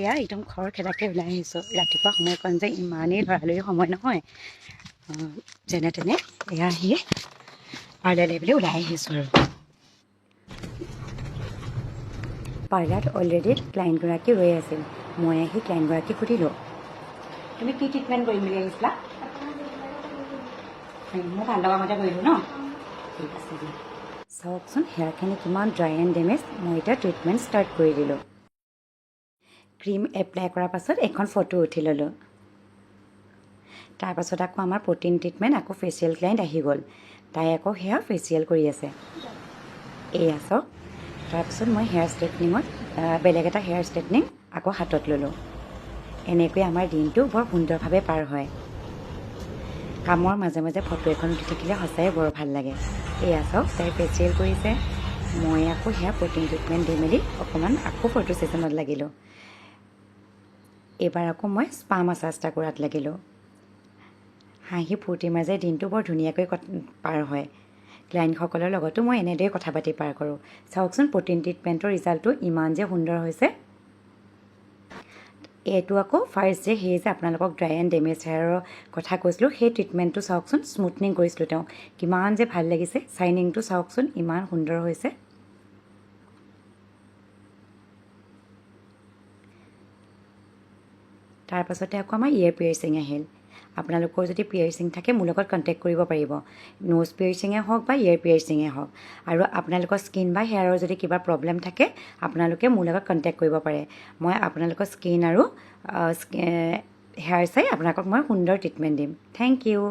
এয়া একদম খৰখেদাকৈ ওলাই আহিছোঁ। ৰাতিপুৱা সময়কণ যে ইমানেই লৰালৰি সময় নহয়, যেনে তেনে এয়া আহি পাৰ্লাৰলৈ বুলি ওলাই আহিছোঁ। আৰু পাৰ্লাৰত অলৰেডি ক্লাইণ্টগৰাকী ৰৈ আছিল। মই আহি ক্লাইণ্টগৰাকীক সুধিলোঁ, তুমি কি ট্ৰিটমেণ্ট কৰিম বুলি আহিছিলা? মই ভাল লগা মতে কৰিলোঁ ন? ঠিক আছে দিয়া। চাওকচোন হেয়াৰখিনি কিমান ড্ৰাই এণ্ড ডেমেজ। মই এতিয়া ট্ৰিটমেণ্ট ষ্টাৰ্ট কৰি দিলোঁ। ক্ৰীম এপ্লাই কৰাৰ পাছত এখন ফটো উঠি ল'লোঁ। তাৰপাছত আকৌ আমাৰ প্ৰ'টিন ট্ৰিটমেণ্ট, আকৌ ফেচিয়েল ক্লাইণ্ট আহি গ'ল। তাই আকৌ সেয়া ফেচিয়েল কৰি আছে। এয়া চাওক। তাৰপিছত মই হেয়াৰ ষ্ট্ৰেইটনিঙত বেলেগ এটা হেয়াৰ ষ্ট্ৰেইটনিং আকৌ হাতত ল'লোঁ। এনেকৈ আমাৰ দিনটো বৰ সুন্দৰভাৱে পাৰ হয়। কামৰ মাজে মাজে ফটো এখন উঠি থাকিলে সঁচাই বৰ ভাল লাগে। এয়া চাওক, তাই ফেচিয়েল কৰিছে। মই আকৌ সেয়া প্ৰ'টিন ট্ৰিটমেণ্ট দি মেলি অকণমান আকৌ ফটো ছেশ্যনত লাগিলোঁ। এইবাৰ আকৌ মই স্পা মাছাজ এটা কৰাত লাগিলোঁ। হাঁহি ফূৰ্তিৰ মাজে দিনটো বৰ ধুনীয়াকৈ পাৰ হয়। ক্লাইণ্টসকলৰ লগতো মই এনেদৰেই কথা পাতি পাৰ কৰোঁ। চাওকচোন প্ৰ'টিন ট্ৰিটমেণ্টৰ ৰিজাল্টটো ইমান যে সুন্দৰ হৈছে। এইটো আকৌ ফাৰ্ষ্ট যে সেই যে আপোনালোকক ড্ৰাই এণ্ড ডেমেজ হেয়াৰৰ কথা কৈছিলোঁ, সেই ট্ৰিটমেণ্টটো চাওকচোন, স্মুথনিং কৰিছিলোঁ তেওঁক। কিমান যে ভাল লাগিছে। শ্বাইনিংটো চাওকচোন ইমান সুন্দৰ হৈছে। তাৰপাছতে আকৌ আমাৰ ইয়েৰ পিয়াৰ্চিং আহিল। আপোনালোকৰ যদি পিয়াৰ্চিং থাকে মোৰ লগত কণ্টেক্ট কৰিব পাৰিব। নোজ পিয়াৰ্চিঙে হওক বা ইয়েৰ পিয়াৰ্চিঙে হওক। আৰু আপোনালোকৰ স্কিন বা হেয়াৰৰ যদি কিবা প্ৰব্লেম থাকে আপোনালোকে মোৰ লগত কণ্টেক্ট কৰিব পাৰে। মই আপোনালোকৰ স্কিন আৰু হেয়াৰ চাই আপোনালোকক মই সুন্দৰ ট্ৰিটমেণ্ট দিম। Thank U.